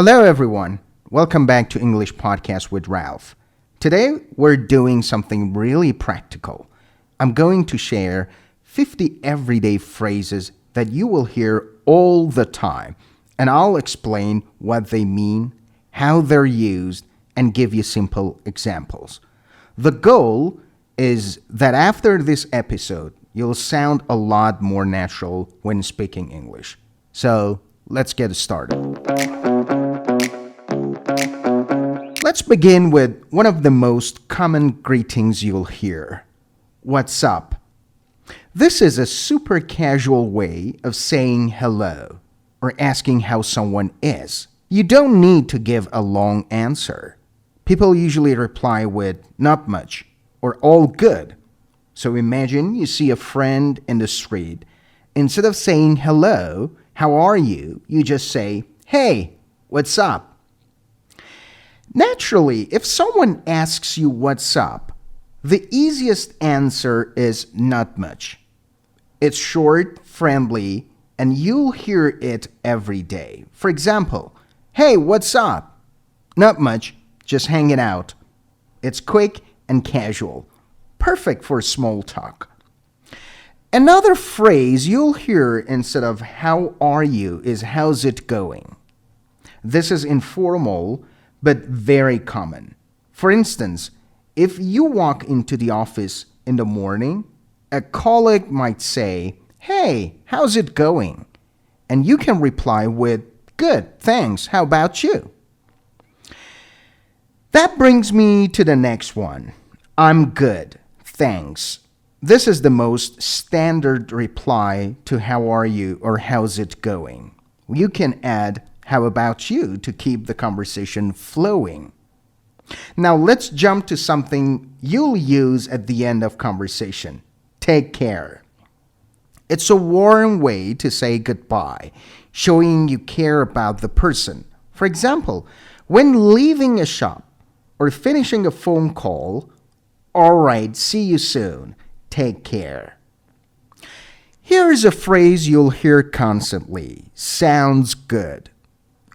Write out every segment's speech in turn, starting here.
Hello, everyone. Welcome back to English Podcast with Ralph. Today, we're doing something really practical. I'm going to share 50 everyday phrases that you will hear all the time, and I'll explain what they mean, how they're used, and give you simple examples. The goal is that after this episode, you'll sound a lot more natural when speaking English. So, let's get started. Let's begin with one of the most common greetings you'll hear. What's up? This is a super casual way of saying hello or asking how someone is. You don't need to give a long answer. People usually reply with not much or all good. So imagine you see a friend in the street. Instead of saying hello, how are you? You just say, hey, what's up? Naturally, if someone asks you what's up, the easiest answer is not much. It's short, friendly, and you'll hear it every day. For example, hey, what's up? Not much, just hanging out. It's quick and casual, perfect for small talk. Another phrase you'll hear instead of how are you is how's it going? This is informal but very common. For instance, if you walk into the office in the morning, a colleague might say, hey, how's it going? And you can reply with, good, thanks, how about you? That brings me to the next one. I'm good, thanks. This is the most standard reply to how are you or how's it going. You can add how about you to keep the conversation flowing. Now let's jump to something you'll use at the end of conversation. Take care. It's a warm way to say goodbye, showing you care about the person. For example, when leaving a shop or finishing a phone call, all right, see you soon. Take care. Here's a phrase you'll hear constantly. Sounds good.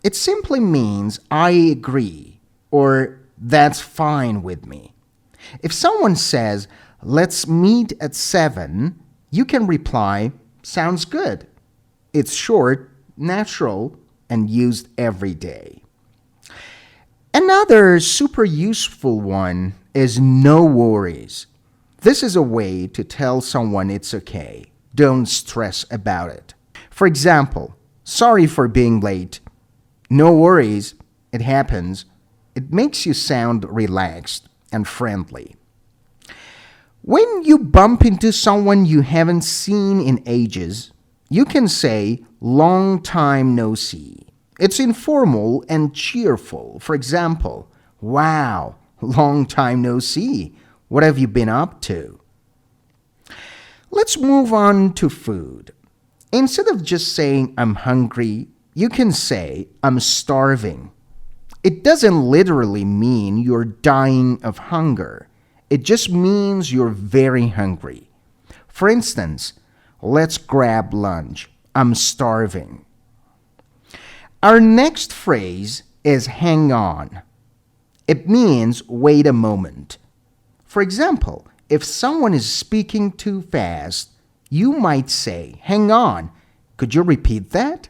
It simply means I agree or that's fine with me. If someone says, let's meet at 7, you can reply, sounds good. It's short, natural, and used every day. Another super useful one is no worries. This is a way to tell someone it's okay. Don't stress about it. For example, sorry for being late. No worries, it happens. It makes you sound relaxed and friendly. When you bump into someone you haven't seen in ages, you can say, long time no see. It's informal and cheerful. For example, wow, long time no see. What have you been up to? Let's move on to food. Instead of just saying, I'm hungry, you can say, I'm starving. It doesn't literally mean you're dying of hunger. It just means you're very hungry. For instance, let's grab lunch. I'm starving. Our next phrase is hang on. It means wait a moment. For example, if someone is speaking too fast, you might say, hang on, could you repeat that?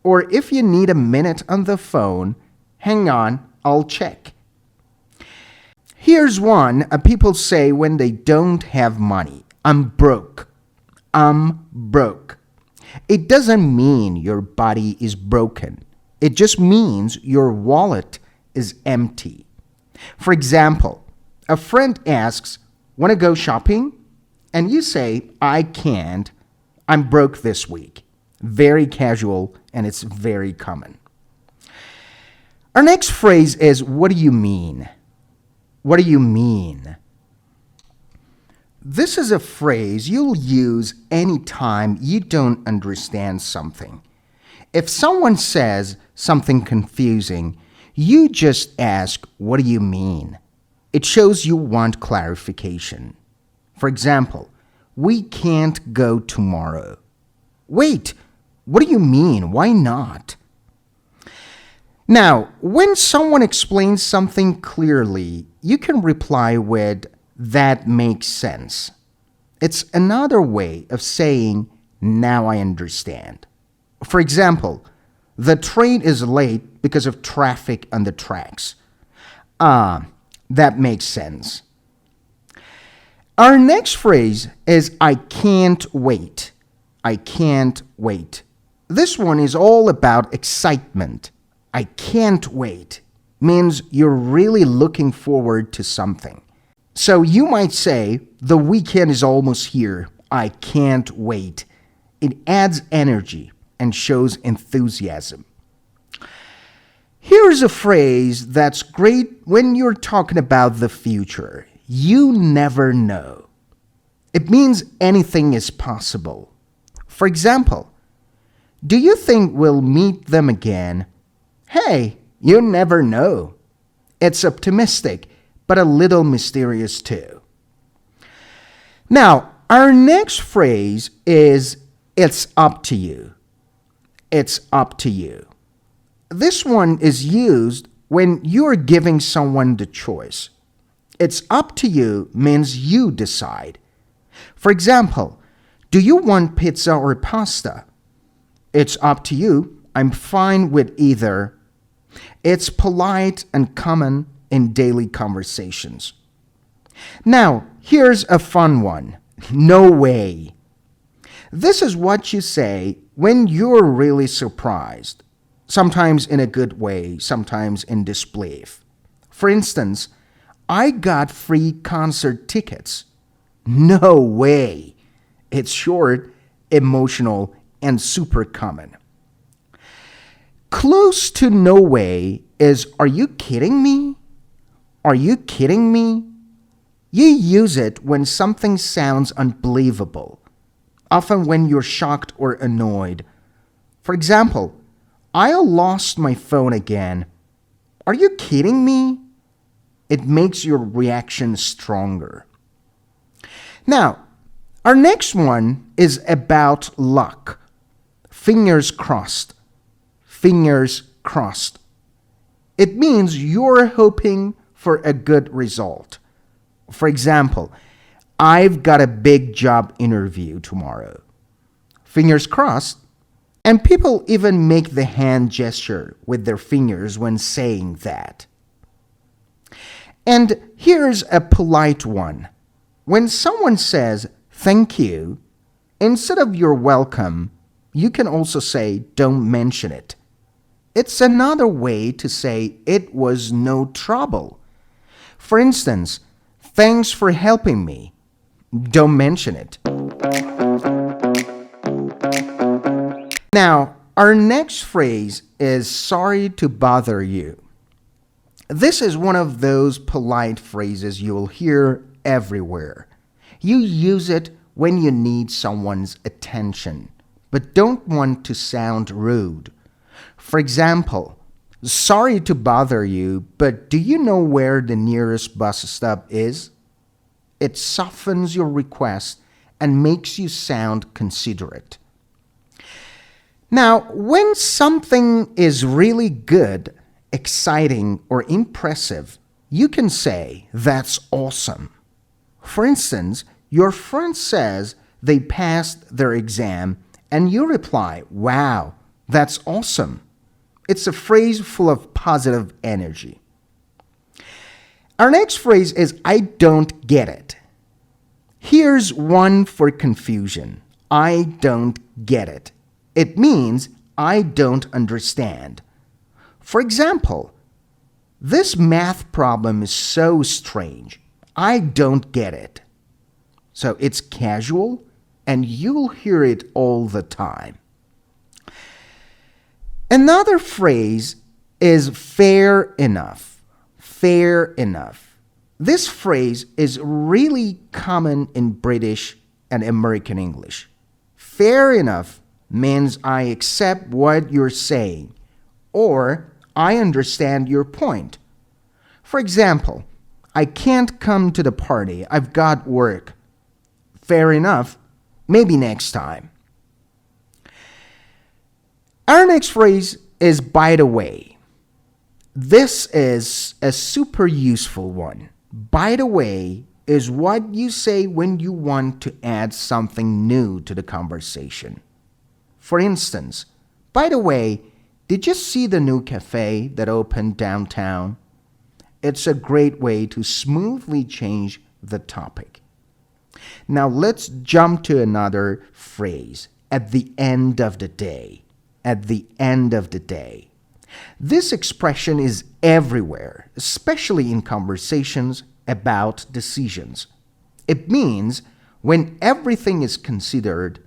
Or if you need a minute on the phone, hang on, I'll check. Here's one people say when they don't have money. I'm broke. I'm broke. It doesn't mean your body is broken. It just means your wallet is empty. For example, a friend asks, want to go shopping? And you say, I can't. I'm broke this week. Very casual, and it's very common. Our next phrase is, what do you mean? What do you mean? This is a phrase you'll use anytime you don't understand something. If someone says something confusing, you just ask, what do you mean? It shows you want clarification. For example, we can't go tomorrow. Wait, what do you mean? Why not? Now, when someone explains something clearly, you can reply with, that makes sense. It's another way of saying, now I understand. For example, the train is late because of traffic on the tracks. That makes sense. Our next phrase is I can't wait. I can't wait. This one is all about excitement. I can't wait means you're really looking forward to something. So you might say, the weekend is almost here. I can't wait. It adds energy and shows enthusiasm. Here's a phrase that's great when you're talking about the future. You never know. It means anything is possible. For example, do you think we'll meet them again? Hey, you never know. It's optimistic, but a little mysterious too. Now, our next phrase is it's up to you. It's up to you. This one is used when you're giving someone the choice. It's up to you means you decide. For example, do you want pizza or pasta? It's up to you. I'm fine with either. It's polite and common in daily conversations. Now, here's a fun one. No way. This is what you say when you're really surprised, sometimes in a good way, sometimes in disbelief. For instance, I got free concert tickets. No way. It's short, emotional, and super common. Close to no way is, are you kidding me? Are you kidding me? You use it when something sounds unbelievable, often when you're shocked or annoyed. For example, I lost my phone again. Are you kidding me? It makes your reaction stronger. Now, our next one is about luck. Fingers crossed. Fingers crossed. It means you're hoping for a good result. For example, I've got a big job interview tomorrow. Fingers crossed. And people even make the hand gesture with their fingers when saying that. And here's a polite one. When someone says, thank you, instead of you're welcome, you can also say, don't mention it. It's another way to say it was no trouble. For instance, thanks for helping me. Don't mention it. Now, our next phrase is sorry to bother you. This is one of those polite phrases you'll hear everywhere. You use it when you need someone's attention, but don't want to sound rude. For example, sorry to bother you, but do you know where the nearest bus stop is? It softens your request and makes you sound considerate. Now, when something is really good, exciting, or impressive, you can say, that's awesome. For instance, your friend says they passed their exam, and you reply, wow, that's awesome. It's a phrase full of positive energy. Our next phrase is, I don't get it. Here's one for confusion. I don't get it. It means I don't understand. For example, this math problem is so strange. I don't get it. So it's casual, and you'll hear it all the time. Another phrase is fair enough. Fair enough. This phrase is really common in British and American English. Fair enough means I accept what you're saying, or I understand your point. For example, I can't come to the party. I've got work. Fair enough. Maybe next time. Our next phrase is by the way. This is a super useful one. By the way, is what you say when you want to add something new to the conversation. For instance, by the way, did you see the new cafe that opened downtown? It's a great way to smoothly change the topic. Now let's jump to another phrase, at the end of the day. At the end of the day. This expression is everywhere, especially in conversations about decisions. It means when everything is considered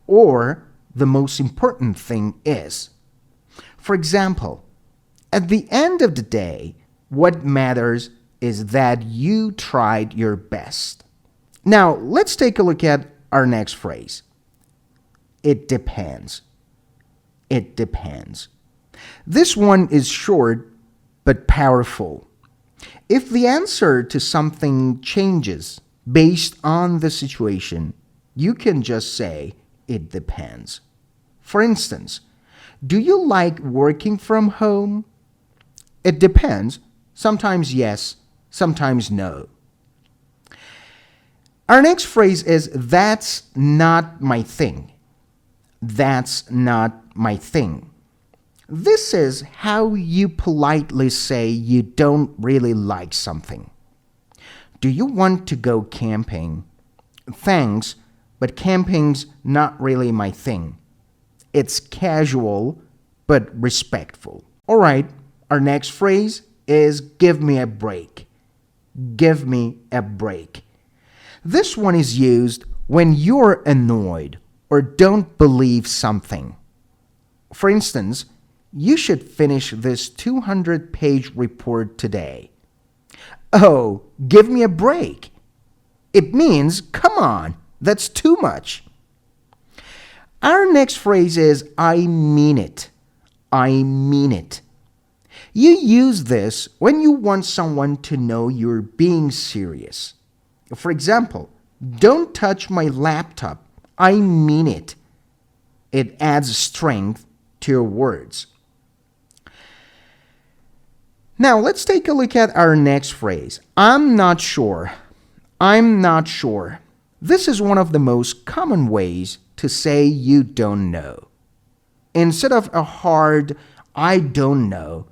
or the most important thing is. For example, at the end of the day, what matters is that you tried your best. Now, let's take a look at our next phrase. It depends. It depends. This one is short but powerful. If the answer to something changes based on the situation, you can just say, it depends. For instance, do you like working from home? It depends. Sometimes yes, sometimes no. Our next phrase is, that's not my thing. That's not my thing. This is how you politely say you don't really like something. Do you want to go camping? Thanks, but camping's not really my thing. It's casual, but respectful. All right, our next phrase is, give me a break. Give me a break. This one is used when you're annoyed or don't believe something. For instance, you should finish this 200-page report today. Oh, give me a break. It means, come on, that's too much. Our next phrase is, I mean it. I mean it. You use this when you want someone to know you're being serious. For example, don't touch my laptop. I mean it. It adds strength to your words. Now, let's take a look at our next phrase. I'm not sure. I'm not sure. This is one of the most common ways to say you don't know. Instead of a hard, I don't know,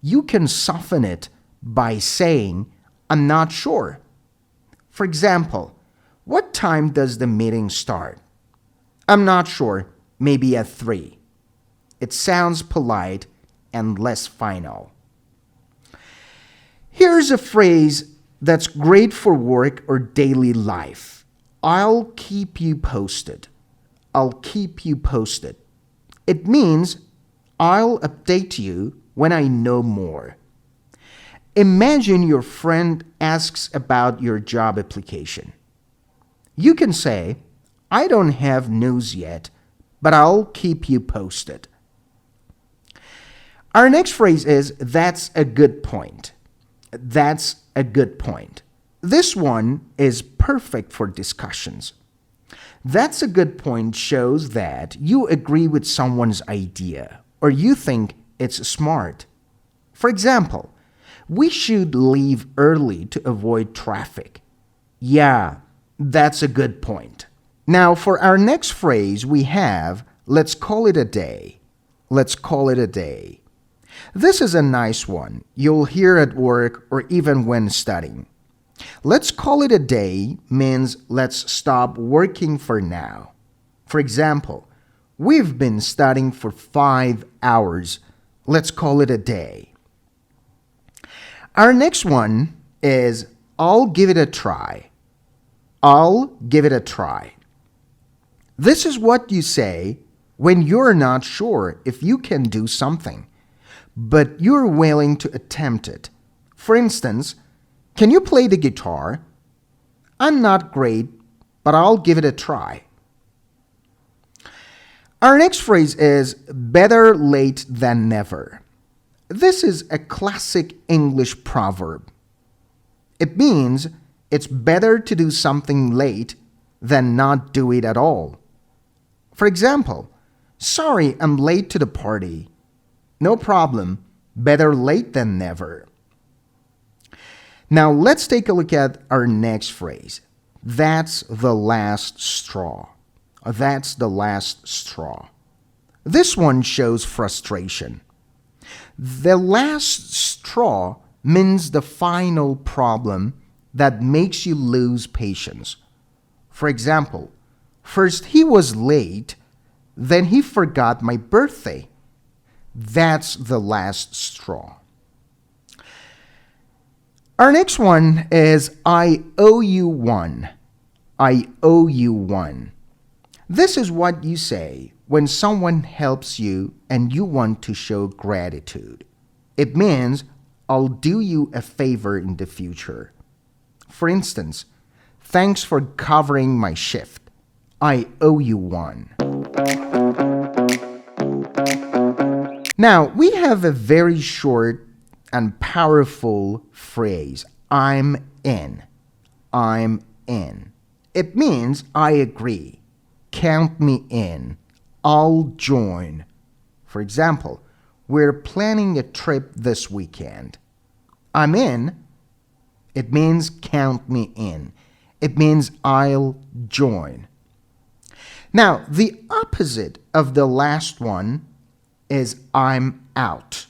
you can soften it by saying, I'm not sure. For example, what time does the meeting start? I'm not sure, maybe at 3. It sounds polite and less final. Here's a phrase that's great for work or daily life. I'll keep you posted. I'll keep you posted. It means I'll update you when I know more. Imagine your friend asks about your job application. You can say, I don't have news yet, but I'll keep you posted. Our next phrase is, that's a good point. That's a good point. This one is perfect for discussions. That's a good point shows that you agree with someone's idea or you think it's smart. For example, we should leave early to avoid traffic. Yeah, that's a good point. Now, for our next phrase, we have, let's call it a day. Let's call it a day. This is a nice one you'll hear at work or even when studying. Let's call it a day means let's stop working for now. For example, we've been studying for 5 hours. Let's call it a day. Our next one is, I'll give it a try. I'll give it a try. This is what you say when you're not sure if you can do something, but you're willing to attempt it. For instance, can you play the guitar? I'm not great, but I'll give it a try. Our next phrase is, better late than never. This is a classic English proverb. It means it's better to do something late than not do it at all. For example, sorry, I'm late to the party. No problem, Better late than never. Now let's take a look at our next phrase. That's the last straw. That's the last straw. This one shows frustration. The last straw means the final problem that makes you lose patience. For example, first he was late, then he forgot my birthday. That's the last straw. Our next one is I owe you one. I owe you one. This is what you say when someone helps you and you want to show gratitude. It means I'll do you a favor in the future. For instance, thanks for covering my shift. I owe you one. Now, we have a very short and powerful phrase, I'm in. I'm in. It means I agree. Count me in. I'll join. For example, we're planning a trip this weekend. I'm in. It means count me in. It means I'll join. Now, the opposite of the last one is I'm out.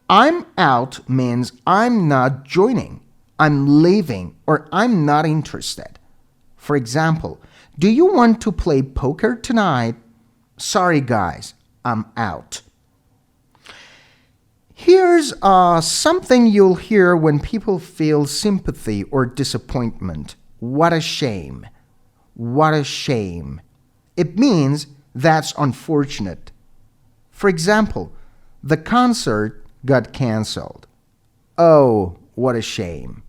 I'm out means I'm not joining, I'm leaving, or I'm not interested. For example, do you want to play poker tonight? Sorry guys, I'm out. Here's something you'll hear when people feel sympathy or disappointment. What a shame. What a shame. It means that's unfortunate. For example, the concert got canceled. Oh, what a shame.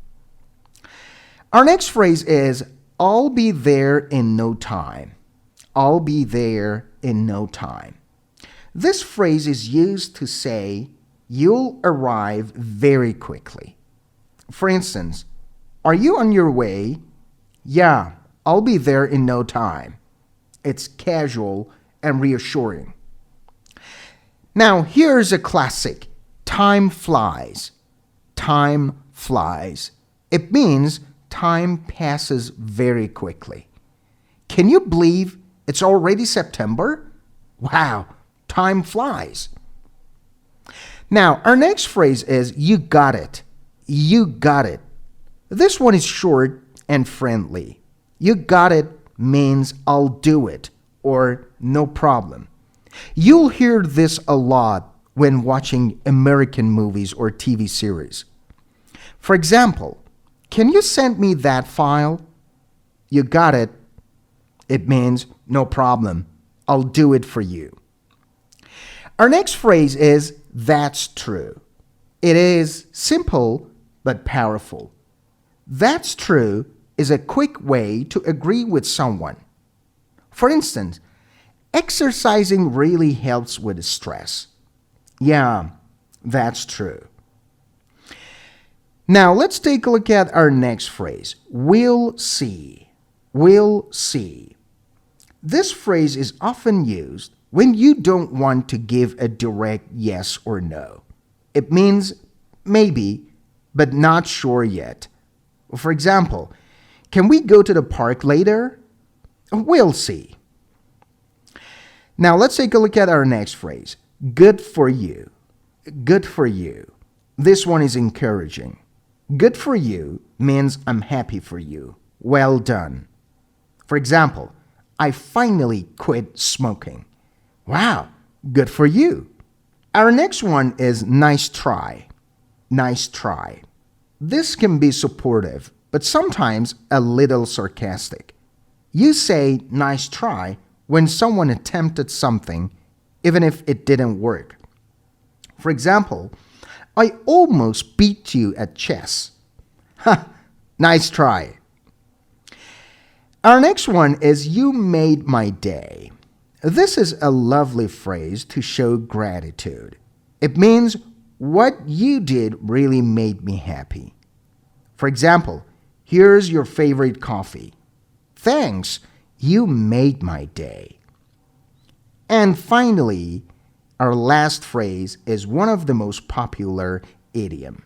Our next phrase is, I'll be there in no time. I'll be there in no time. This phrase is used to say you'll arrive very quickly. For instance, are you on your way? Yeah, I'll be there in no time. It's casual and reassuring. Now, here's a classic. Time flies. Time flies. It means time passes very quickly. Can you believe it's already September? Wow, time flies. Now, our next phrase is you got it. You got it. This one is short and friendly. You got it means I'll do it or no problem. You'll hear this a lot when watching American movies or TV series. For example, can you send me that file? You got it. It means no problem. I'll do it for you. Our next phrase is that's true. It is simple but powerful. That's true is a quick way to agree with someone. For instance, exercising really helps with stress. Yeah, that's true. Now, let's take a look at our next phrase. We'll see. We'll see. This phrase is often used when you don't want to give a direct yes or no. It means maybe, but not sure yet. For example, can we go to the park later? We'll see. Now, let's take a look at our next phrase. Good for you. Good for you. This one is encouraging. Good for you means I'm happy for you. Well done. For example, I finally quit smoking. Wow, good for you. Our next one is nice try. Nice try. This can be supportive, but sometimes a little sarcastic. You say nice try when someone attempted something, even if it didn't work. For example, I almost beat you at chess. Ha, nice try. Our next one is you made my day. This is a lovely phrase to show gratitude. It means what you did really made me happy. For example, here's your favorite coffee. Thanks, you made my day. And finally, Our last phrase is one of the most popular idiom.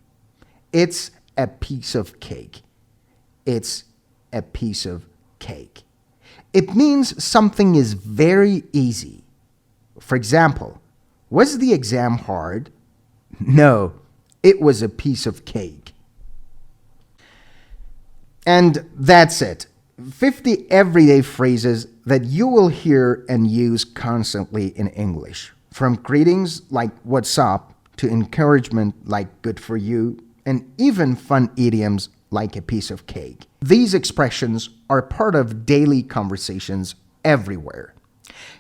It's a piece of cake. It's a piece of cake. It means something is very easy. For example, was the exam hard? No, it was a piece of cake. And that's it. 50 everyday phrases that you will hear and use constantly in English. From greetings like "what's up" to encouragement like "good for you," and even fun idioms like "a piece of cake." These expressions are part of daily conversations everywhere.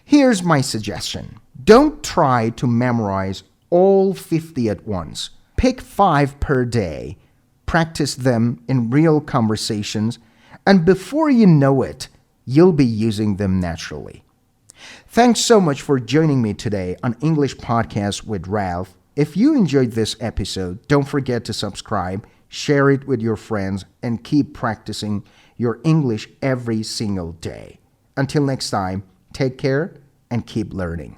Here's my suggestion. Don't try to memorize all 50 at once. Pick 5 per day, practice them in real conversations, and before you know it, you'll be using them naturally. Thanks so much for joining me today on English Podcast with Ralph. If you enjoyed this episode, don't forget to subscribe, share it with your friends, and keep practicing your English every single day. Until next time, take care and keep learning.